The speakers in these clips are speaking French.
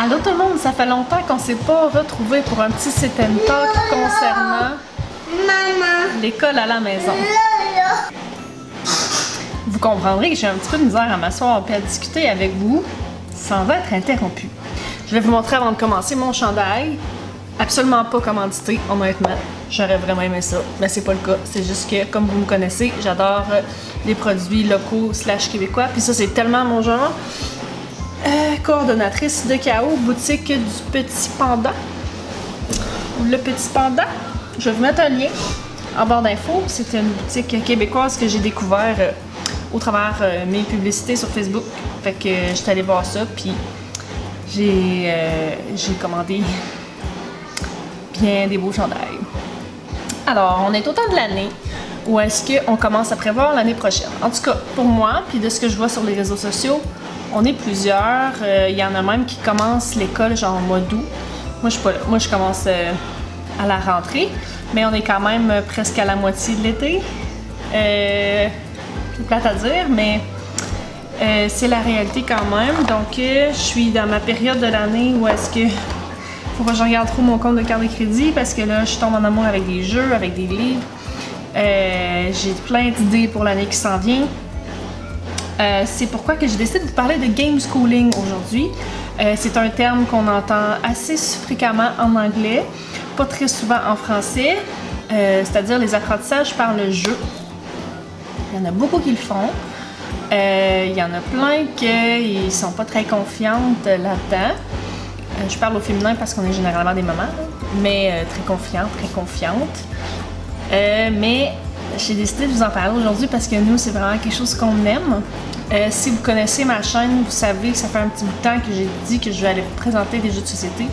Allô tout le monde, ça fait longtemps qu'on s'est pas retrouvés pour un petit sit and talk concernant l'école à la maison. Vous comprendrez que j'ai un petit peu de misère à m'asseoir et à discuter avec vous sans être interrompu. Je vais vous montrer avant de commencer mon chandail. Absolument pas commandité, honnêtement. J'aurais vraiment aimé ça, mais c'est pas le cas. C'est juste que, comme vous me connaissez, j'adore les produits locaux / québécois. Puis ça, c'est tellement mon genre. Coordonnatrice de KO, boutique du Petit Panda. Le Petit Panda. Je vais vous mettre un lien en barre d'infos. C'est une boutique québécoise que j'ai découvert au travers mes publicités sur Facebook. Fait que j'étais allée voir ça, puis j'ai commandé bien des beaux chandails. Alors, on est au temps de l'année où est-ce qu'on commence à prévoir l'année prochaine. En tout cas, pour moi, puis de ce que je vois sur les réseaux sociaux, on est plusieurs. Il y en a même qui commencent l'école genre au mois d'août. Moi, je suis pas là. Moi, je commence à la rentrée, mais on est quand même presque à la moitié de l'été. C'est plate à dire, mais c'est la réalité quand même. Donc, je suis dans ma période de l'année où est-ce que faut pas que je regarde trop mon compte de carte de crédit parce que là, je tombe en amour avec des jeux, avec des livres. J'ai plein d'idées pour l'année qui s'en vient. C'est pourquoi que j'ai décidé de vous parler de game schooling aujourd'hui. C'est un terme qu'on entend assez fréquemment en anglais, pas très souvent en français, c'est-à-dire les apprentissages par le jeu. Il y en a beaucoup qui le font. Il y en a plein qui sont pas très confiantes là-dedans. Je parle au féminin parce qu'on est généralement des mamans, mais très confiantes. Mais j'ai décidé de vous en parler aujourd'hui parce que nous, c'est vraiment quelque chose qu'on aime. Si vous connaissez ma chaîne, vous savez que ça fait un petit bout de temps que j'ai dit que je vais aller vous présenter des jeux de société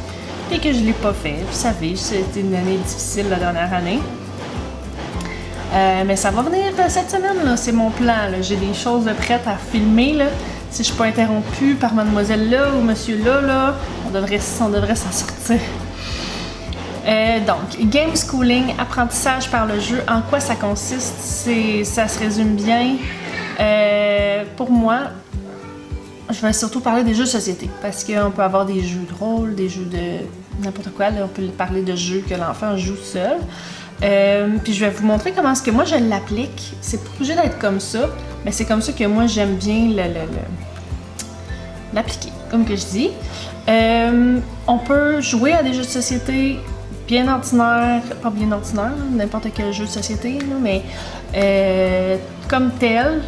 et que je ne l'ai pas fait. Vous savez, c'était une année difficile la dernière année. Mais ça va venir cette semaine, c'est mon plan. J'ai des choses prêtes à filmer. Là. Si je ne suis pas interrompue par mademoiselle là ou monsieur là, on devrait s'en sortir. Donc, game schooling, apprentissage par le jeu, en quoi ça consiste? Ça se résume bien. Pour moi, je vais surtout parler des jeux de société parce qu'on peut avoir des jeux de rôle, des jeux de n'importe quoi. Là, on peut parler de jeux que l'enfant joue seul. Puis je vais vous montrer comment est-ce que moi je l'applique. C'est pas obligé d'être comme ça, mais c'est comme ça que moi j'aime bien l'appliquer, comme que je dis. On peut jouer à des jeux de société bien ordinaires, pas bien ordinaires, n'importe quel jeu de société, là, mais comme tel,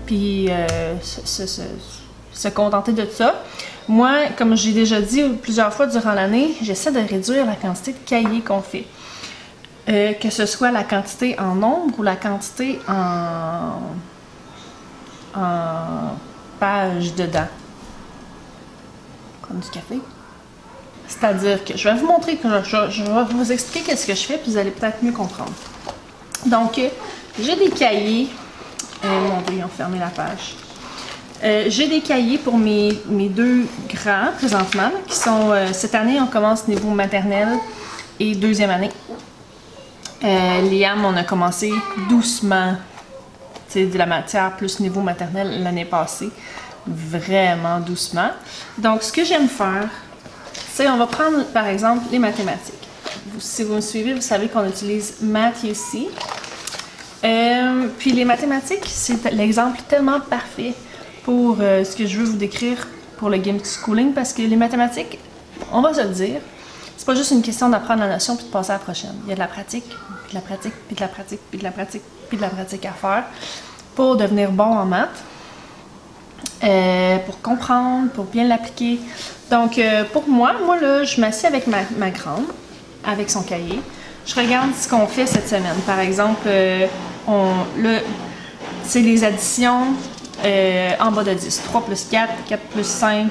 puis se contenter de ça. Moi, comme j'ai déjà dit plusieurs fois durant l'année, j'essaie de réduire la quantité de cahiers qu'on fait. Que ce soit la quantité en nombre ou la quantité en pages dedans. Prendre du café. C'est-à-dire que je vais vous montrer, que je vais vous expliquer qu'est-ce que je fais, puis vous allez peut-être mieux comprendre. Donc, j'ai des cahiers. Mon Dieu, ils ont fermé la page. J'ai des cahiers pour mes deux grands, présentement, qui sont... cette année, on commence niveau maternelle et deuxième année. Liam, on a commencé doucement, de la matière plus niveau maternel l'année passée. Vraiment doucement. Donc, ce que j'aime faire, c'est on va prendre, par exemple, les mathématiques. Si vous me suivez, vous savez qu'on utilise Math-UC. Puis les mathématiques, c'est l'exemple tellement parfait pour ce que je veux vous décrire pour le game schooling, parce que les mathématiques, on va se le dire, c'est pas juste une question d'apprendre la notion puis de passer à la prochaine. Il y a de la pratique, puis de la pratique, puis de la pratique, puis de la pratique, puis de la pratique à faire pour devenir bon en maths, pour comprendre, pour bien l'appliquer. Donc, pour moi là, je m'assieds avec ma grande, avec son cahier. Je regarde ce qu'on fait cette semaine. Par exemple, c'est les additions en bas de 10. 3 plus 4, 4 plus 5,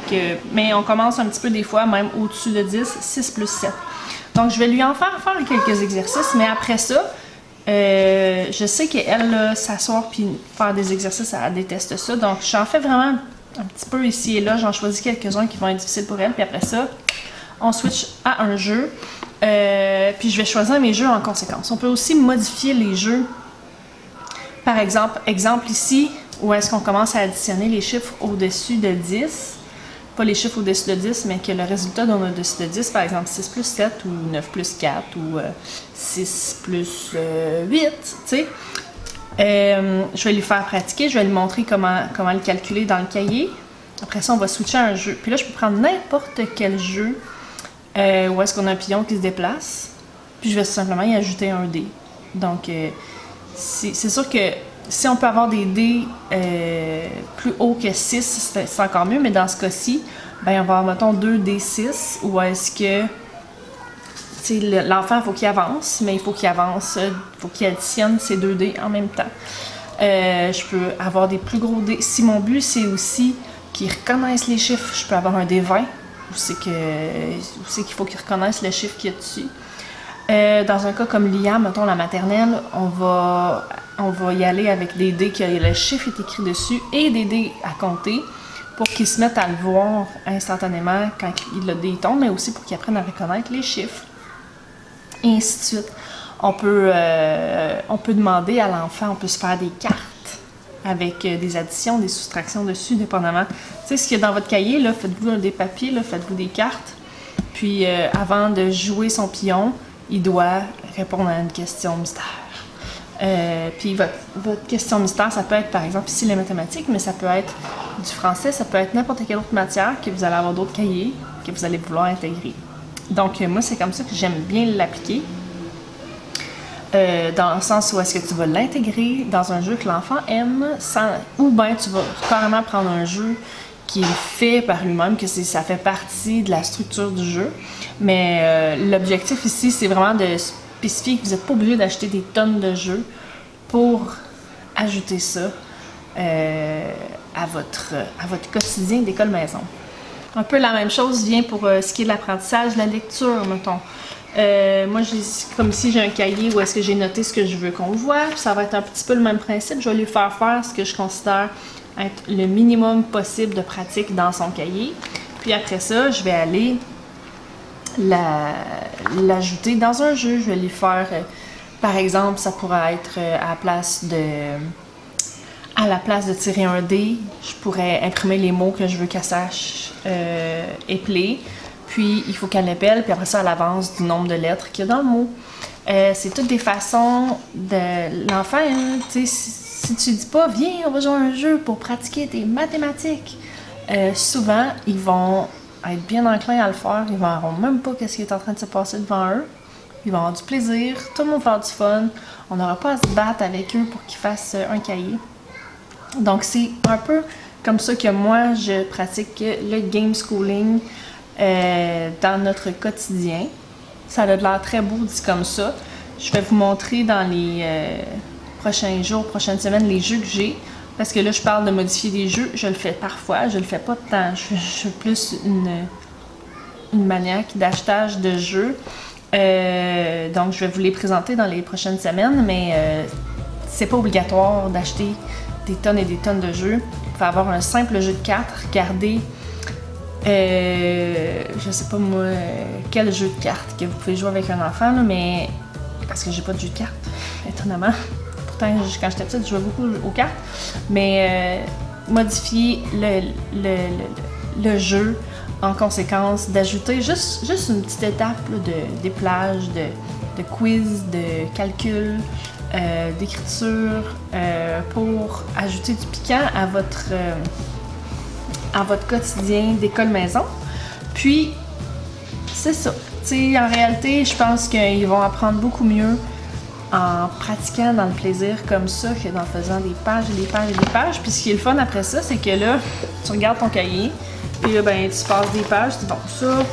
mais on commence un petit peu des fois, même au-dessus de 10, 6 plus 7. Donc, je vais lui en faire quelques exercices, mais après ça, je sais qu'elle, s'asseoir puis faire des exercices, elle déteste ça. Donc, j'en fais vraiment un petit peu ici et là. J'en choisis quelques-uns qui vont être difficiles pour elle. Puis après ça, on switch à un jeu. Puis je vais choisir mes jeux en conséquence. On peut aussi modifier les jeux. Par exemple ici, où est-ce qu'on commence à additionner les chiffres au-dessus de 10. pas les chiffres au-dessus de 10, mais que le résultat donne au-dessus de 10, par exemple 6 plus 7 ou 9 plus 4 ou 6 plus 8, tu sais. Je vais lui faire pratiquer, je vais lui montrer comment le calculer dans le cahier. Après ça, on va switcher à un jeu. Puis là, je peux prendre n'importe quel jeu où est-ce qu'on a un pion qui se déplace. Puis je vais simplement y ajouter un dé. Donc, c'est sûr que si on peut avoir des dés plus hauts que 6, c'est encore mieux. Mais dans ce cas-ci, ben, on va avoir, mettons, 2 D6. Ou est-ce que l'enfant, il faut qu'il avance, mais il faut qu'il avance, il faut qu'il additionne ces 2 dés en même temps. Je peux avoir des plus gros dés. Si mon but, c'est aussi qu'ils reconnaissent les chiffres, je peux avoir un dé 20, où c'est qu'il faut qu'ils reconnaissent le chiffre qu'il y a dessus. Dans un cas comme Liam, mettons la maternelle, on va y aller avec des dés que le chiffre est écrit dessus et des dés à compter pour qu'ils se mettent à le voir instantanément quand le dé tombe, mais aussi pour qu'ils apprennent à reconnaître les chiffres. Et ainsi de suite. On peut demander à l'enfant, on peut se faire des cartes avec des additions, des soustractions dessus, dépendamment. Tu sais, ce qu'il y a dans votre cahier, là, faites-vous des papiers, là, faites-vous des cartes. Puis, avant de jouer son pion, il doit répondre à une question mystère. Puis, votre question mystère, ça peut être, par exemple, ici, les mathématiques, mais ça peut être du français, ça peut être n'importe quelle autre matière que vous allez avoir d'autres cahiers que vous allez vouloir intégrer. Donc, moi, c'est comme ça que j'aime bien l'appliquer. Dans le sens où est-ce que tu vas l'intégrer dans un jeu que l'enfant aime, ou bien tu vas carrément prendre un jeu qui est fait par lui-même, que ça fait partie de la structure du jeu. Mais l'objectif ici, c'est vraiment de spécifier que vous n'êtes pas obligé d'acheter des tonnes de jeux pour ajouter ça à votre quotidien d'école maison. Un peu la même chose vient pour ce qui est de l'apprentissage, la lecture, mettons. Moi, comme ici, j'ai un cahier où est-ce que j'ai noté ce que je veux qu'on voit. Ça va être un petit peu le même principe. Je vais lui faire faire ce que je considère être le minimum possible de pratique dans son cahier. Puis après ça, je vais aller l'ajouter dans un jeu. Je vais lui faire, par exemple, ça pourrait être à la place de tirer un dé, je pourrais imprimer les mots que je veux qu'elle sache épeler. Puis, il faut qu'elle l'appelle, puis après ça, elle avance du nombre de lettres qu'il y a dans le mot. C'est toutes des façons de l'enfant, hein, tu sais, si tu dis pas, viens, on va jouer à un jeu pour pratiquer tes mathématiques, souvent, ils vont être bien enclins à le faire, ils ne verront même pas ce qui est en train de se passer devant eux. Ils vont avoir du plaisir, tout le monde va avoir du fun, on n'aura pas à se battre avec eux pour qu'ils fassent un cahier. Donc, c'est un peu comme ça que moi, je pratique le game schooling dans notre quotidien. Ça a l'air très beau dit comme ça. Je vais vous montrer dans les prochains jours, prochaines semaines, les jeux que j'ai. Parce que là, je parle de modifier des jeux. Je le fais parfois, je le fais pas tant. Je suis plus une maniaque d'achetage de jeux. Donc, je vais vous les présenter dans les prochaines semaines, mais c'est pas obligatoire d'acheter des tonnes et des tonnes de jeux. Vous pouvez avoir un simple jeu de cartes, regardez, je sais pas moi, quel jeu de cartes que vous pouvez jouer avec un enfant, là, mais parce que j'ai pas de jeu de cartes, étonnamment. Pourtant, quand j'étais petite, je jouais beaucoup aux cartes, mais modifier le jeu en conséquence, d'ajouter juste une petite étape là, d'éplage, de quiz, de calcul, d'écriture pour ajouter du piquant à votre quotidien d'école maison. Puis, c'est ça. T'sais, en réalité, je pense qu'ils vont apprendre beaucoup mieux en pratiquant dans le plaisir comme ça que dans faisant des pages et des pages et des pages. Puis ce qui est le fun après ça, c'est que là, tu regardes ton cahier, puis là, ben, tu passes des pages, tu dis bon, ça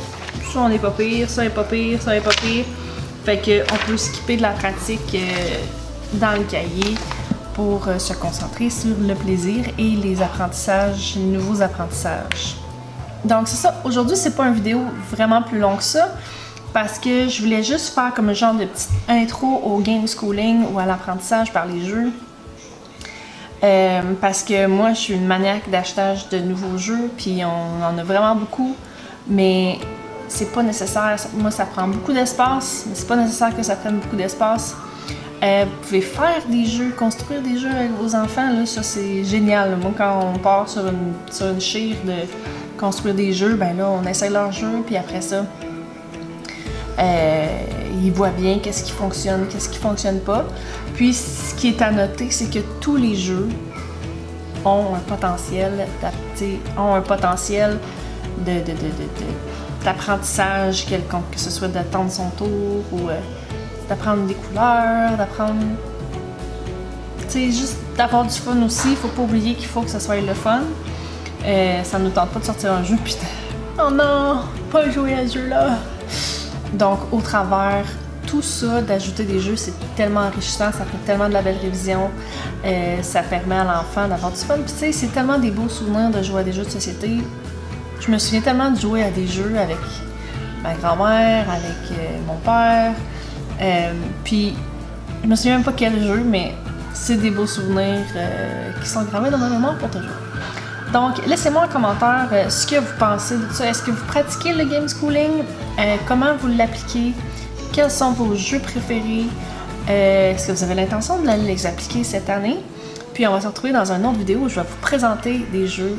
on n'est pas pire, ça n'est pas pire, ça n'est pas pire. Fait qu'on peut skipper de la pratique dans le cahier pour se concentrer sur le plaisir et les apprentissages, les nouveaux apprentissages. Donc c'est ça, aujourd'hui c'est pas une vidéo vraiment plus longue que ça, parce que je voulais juste faire comme un genre de petite intro au game schooling ou à l'apprentissage par les jeux. Parce que moi je suis une maniaque d'achetage de nouveaux jeux, puis on en a vraiment beaucoup, mais c'est pas nécessaire. Moi ça prend beaucoup d'espace, mais c'est pas nécessaire que ça prenne beaucoup d'espace. Vous pouvez faire des jeux, construire des jeux avec vos enfants, là, ça c'est génial. Moi quand on part sur une chire de construire des jeux, ben là, on essaie leurs jeux, puis après ça, ils voient bien qu'est-ce qui fonctionne pas. Puis, ce qui est à noter, c'est que tous les jeux ont un potentiel d'apprentissage quelconque, que ce soit d'attendre son tour ou d'apprendre des couleurs, d'apprendre... Tu sais, juste d'avoir du fun aussi. Il faut pas oublier qu'il faut que ce soit le fun. Ça nous tente pas de sortir un jeu puis oh non, pas jouer à ce jeu-là. Donc, au travers tout ça, d'ajouter des jeux, c'est tellement enrichissant, ça fait tellement de la belle révision, ça permet à l'enfant d'avoir du fun. Puis tu sais, c'est tellement des beaux souvenirs de jouer à des jeux de société. Je me souviens tellement de jouer à des jeux avec ma grand-mère, avec mon père. Puis, je me souviens même pas quel jeu, mais c'est des beaux souvenirs qui sont gravés dans ma mémoire pour toujours. Donc, laissez-moi en commentaire ce que vous pensez de ça. Est-ce que vous pratiquez le game schooling? Comment vous l'appliquez? Quels sont vos jeux préférés? Est-ce que vous avez l'intention de les appliquer cette année? Puis on va se retrouver dans une autre vidéo où je vais vous présenter des jeux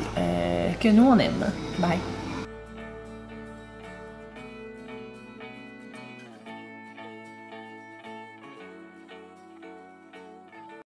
que nous on aime. Bye!